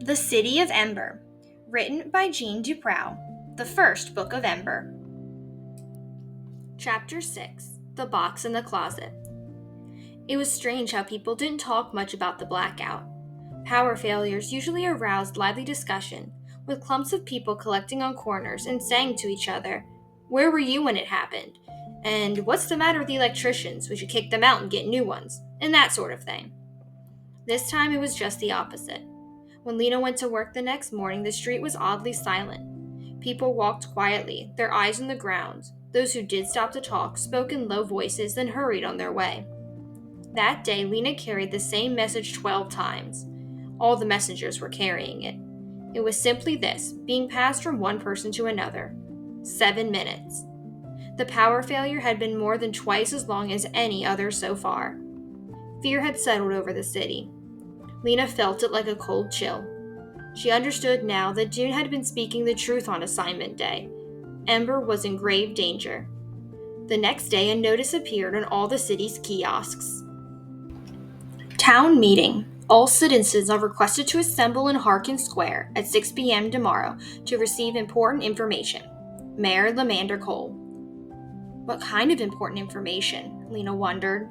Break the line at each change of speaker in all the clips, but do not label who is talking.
The City of Ember, written by Jeanne DuPrau, the first book of Ember. Chapter 6, The Box in the Closet. It was strange how people didn't talk much about the blackout. Power failures usually aroused lively discussion, with clumps of people collecting on corners and saying to each other, "Where were you when it happened?" And "What's the matter with the electricians? We should kick them out and get new ones," and that sort of thing. This time it was just the opposite. When Lena went to work the next morning, the street was oddly silent. People walked quietly, their eyes on the ground. Those who did stop to talk spoke in low voices, then hurried on their way. That day, Lena carried the same message 12 times. All the messengers were carrying it. It was simply this, being passed from one person to another. 7 minutes. The power failure had been more than twice as long as any other so far. Fear had settled over the city. Lena felt it like a cold chill. She understood now that Dune had been speaking the truth on assignment day. Ember was in grave danger. The next day, a notice appeared on all the city's kiosks. Town meeting. All citizens are requested to assemble in Harkin Square at 6 p.m. tomorrow to receive important information. Mayor Lamander Cole. What kind of important information? Lena wondered.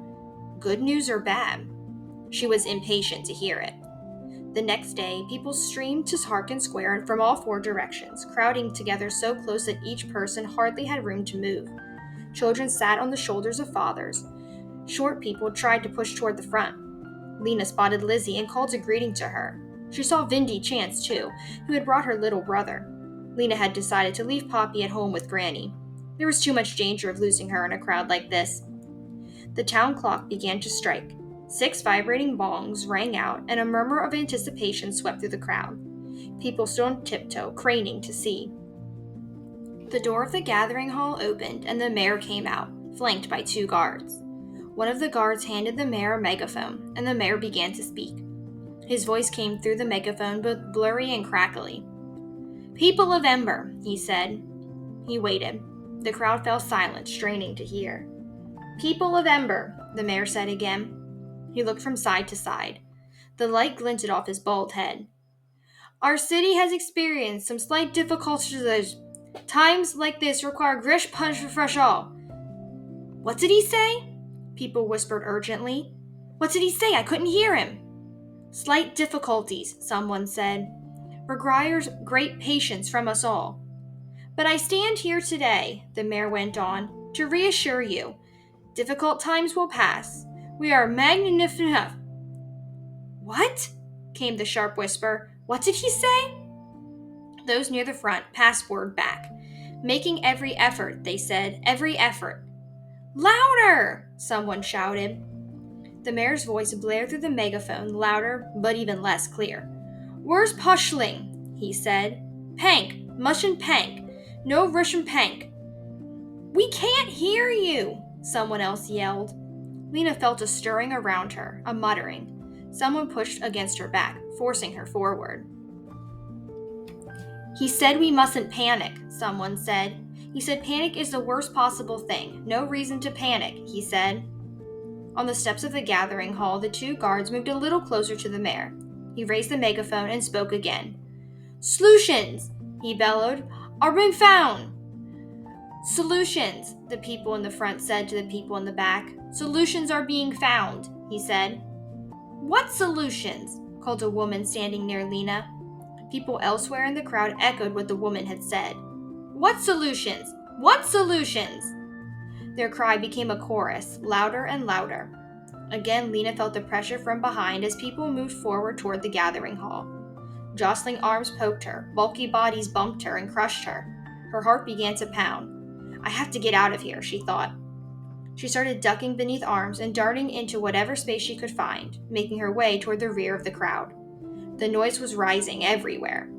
Good news or bad? She was impatient to hear it. The next day, people streamed to Harkin Square from all 4 directions, crowding together so close that each person hardly had room to move. Children sat on the shoulders of fathers. Short people tried to push toward the front. Lena spotted Lizzie and called a greeting to her. She saw Vindy Chance, too, who had brought her little brother. Lena had decided to leave Poppy at home with Granny. There was too much danger of losing her in a crowd like this. The town clock began to strike. 6 vibrating bongs rang out, and a murmur of anticipation swept through the crowd. People stood on tiptoe, craning to see. The door of the gathering hall opened, and the mayor came out, flanked by 2 guards. One of the guards handed the mayor a megaphone, and the mayor began to speak. His voice came through the megaphone, both blurry and crackly. "People of Ember," he said. He waited. The crowd fell silent, straining to hear. "People of Ember," the mayor said again. He looked from side to side. The light glinted off his bald head. "Our city has experienced some slight difficulties. Times like this require grish punch for us all." "What did he say?" People whispered urgently. "What did he say? I couldn't hear him." "Slight difficulties," someone said, "requires great patience from us all. But I stand here today," the mayor went on, "to reassure you. Difficult times will pass. We are magnificent." "What?" came the sharp whisper. "What did he say?" Those near the front passed word back. "Making every effort," they said, "every effort." "Louder!" someone shouted. The mayor's voice blared through the megaphone, louder but even less clear. "Where's Pushling?" he said. "Pank, mushin' Pank. No Russian Pank." "We can't hear you!" someone else yelled. Lena felt a stirring around her, a muttering. Someone pushed against her back, forcing her forward. "He said we mustn't panic," someone said. "He said panic is the worst possible thing. No reason to panic," he said. On the steps of the gathering hall, the 2 guards moved a little closer to the mayor. He raised the megaphone and spoke again. "Solutions," he bellowed, "are being found." "Solutions," the people in the front said to the people in the back. "Solutions are being found," he said. "What solutions?" called a woman standing near Lena. People elsewhere in the crowd echoed what the woman had said. "What solutions? What solutions?" Their cry became a chorus, louder and louder. Again, Lena felt the pressure from behind as people moved forward toward the gathering hall. Jostling arms poked her, bulky bodies bumped her and crushed her. Her heart began to pound. "I have to get out of here," she thought. She started ducking beneath arms and darting into whatever space she could find, making her way toward the rear of the crowd. The noise was rising everywhere.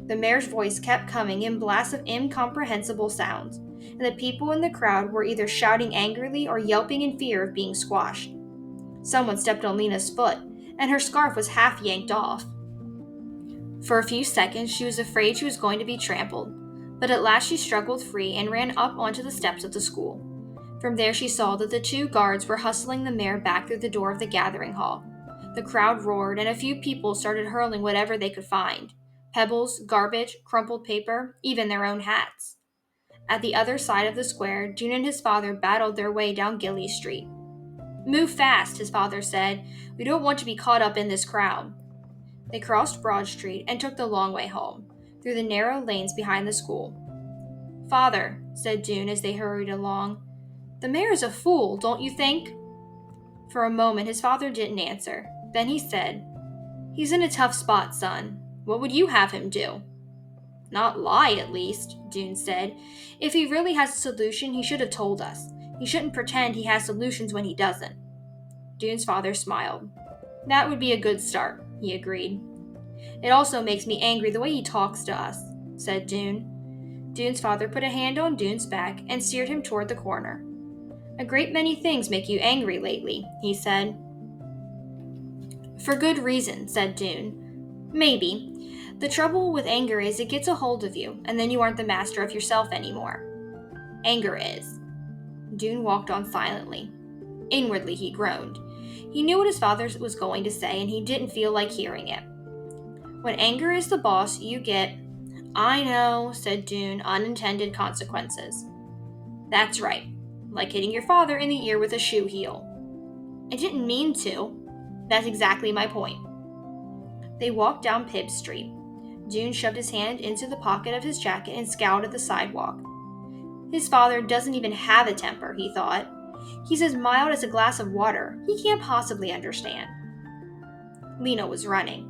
The mayor's voice kept coming in blasts of incomprehensible sounds, and the people in the crowd were either shouting angrily or yelping in fear of being squashed. Someone stepped on Lena's foot, and her scarf was half yanked off. For a few seconds, she was afraid she was going to be trampled, but at last she struggled free and ran up onto the steps of the school. From there she saw that the 2 guards were hustling the mayor back through the door of the gathering hall. The crowd roared, and a few people started hurling whatever they could find: pebbles, garbage, crumpled paper, even their own hats. At the other side of the square, Dune and his father battled their way down Gilly Street. "Move fast," his father said. "We don't want to be caught up in this crowd." They crossed Broad Street and took the long way home, through the narrow lanes behind the school. "Father," said Dune as they hurried along, "the mayor's a fool, don't you think?" For a moment his father didn't answer. Then he said, "He's in a tough spot, son. What would you have him do?" "Not lie, at least," Dune said. "If he really has a solution, he should have told us. He shouldn't pretend he has solutions when he doesn't." Dune's father smiled. "That would be a good start," he agreed. "It also makes me angry the way he talks to us," said Dune. Dune's father put a hand on Dune's back and steered him toward the corner. "A great many things make you angry lately," he said. "For good reason," said Dune. "Maybe. The trouble with anger is it gets a hold of you, and then you aren't the master of yourself anymore." "Anger is." Dune walked on silently. Inwardly, he groaned. He knew what his father was going to say, and he didn't feel like hearing it. "When anger is the boss, you get—" "I know," said Dune, "unintended consequences." "That's right. Like hitting your father in the ear with a shoe heel." "I didn't mean to." "That's exactly my point." They walked down Pibb Street. Dune shoved his hand into the pocket of his jacket and scowled at the sidewalk. His father doesn't even have a temper, he thought. He's as mild as a glass of water. He can't possibly understand. Lena was running.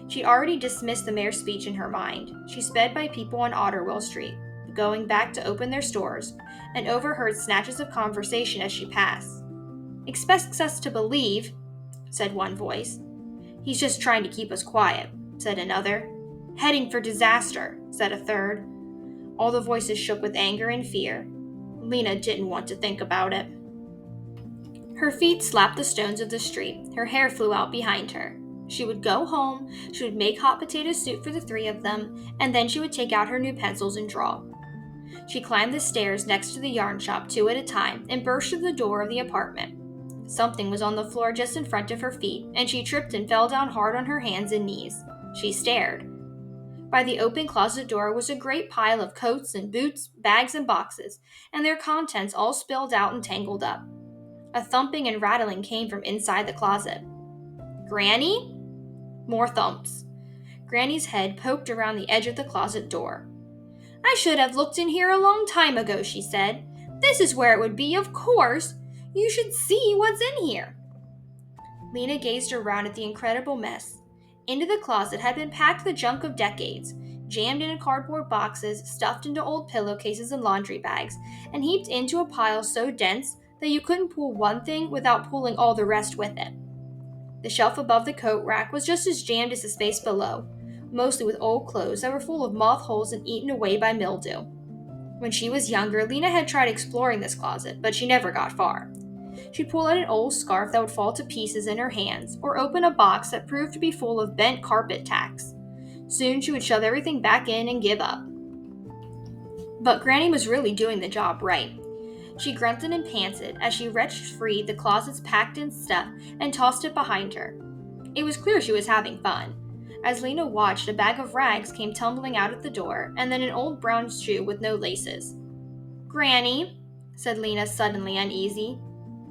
She'd already dismissed the mayor's speech in her mind. She sped by people on Otterwell Street, going back to open their stores, and overheard snatches of conversation as she passed. "Expects us to believe," said one voice. "He's just trying to keep us quiet," said another. "Heading for disaster," said a third. All the voices shook with anger and fear. Lena didn't want to think about it. Her feet slapped the stones of the street. Her hair flew out behind her. She would go home, she would make hot potato soup for the three of them, and then she would take out her new pencils and draw. She climbed the stairs next to the yarn shop 2 at a time and burst through the door of the apartment. Something was on the floor just in front of her feet, and she tripped and fell down hard on her hands and knees. She stared. By the open closet door was a great pile of coats and boots, bags and boxes, and their contents all spilled out and tangled up. A thumping and rattling came from inside the closet. "Granny?" More thumps. Granny's head poked around the edge of the closet door. "I should have looked in here a long time ago," she said. "This is where it would be, of course. You should see what's in here." Lena gazed around at the incredible mess. Into the closet had been packed the junk of decades, jammed into cardboard boxes, stuffed into old pillowcases and laundry bags, and heaped into a pile so dense that you couldn't pull one thing without pulling all the rest with it. The shelf above the coat rack was just as jammed as the space below, mostly with old clothes that were full of moth holes and eaten away by mildew. When she was younger, Lena had tried exploring this closet, but she never got far. She'd pull out an old scarf that would fall to pieces in her hands, or open a box that proved to be full of bent carpet tacks. Soon she would shove everything back in and give up. But Granny was really doing the job right. She grunted and panted as she wrenched free the closet's packed-in stuff and tossed it behind her. It was clear she was having fun. As Lena watched, a bag of rags came tumbling out at the door, and then an old brown shoe with no laces. "Granny," said Lena, suddenly uneasy.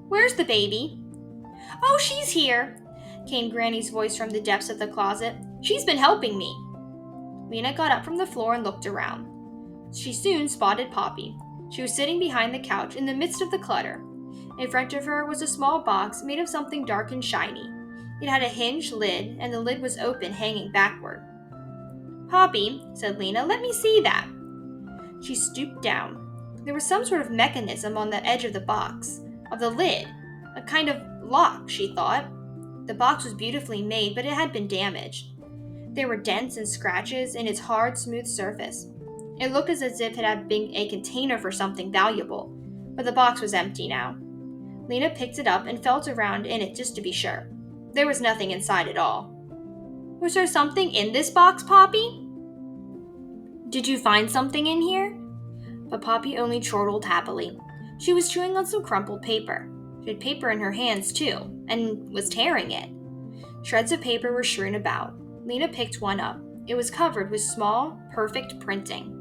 "Where's the baby?" "Oh, she's here," came Granny's voice from the depths of the closet. "She's been helping me." Lena got up from the floor and looked around. She soon spotted Poppy. She was sitting behind the couch in the midst of the clutter. In front of her was a small box made of something dark and shiny. It had a hinged lid, and the lid was open, hanging backward. "Poppy," said Lena, "let me see that." She stooped down. There was some sort of mechanism on the edge of the box, of the lid, a kind of lock, she thought. The box was beautifully made, but it had been damaged. There were dents and scratches in its hard, smooth surface. It looked as if it had been a container for something valuable, but the box was empty now. Lena picked it up and felt around in it just to be sure. There was nothing inside at all. "Was there something in this box, Poppy?" "Did you find something in here?" But Poppy only chortled happily. She was chewing on some crumpled paper. She had paper in her hands, too, and was tearing it. Shreds of paper were strewn about. Lena picked one up. It was covered with small, perfect printing.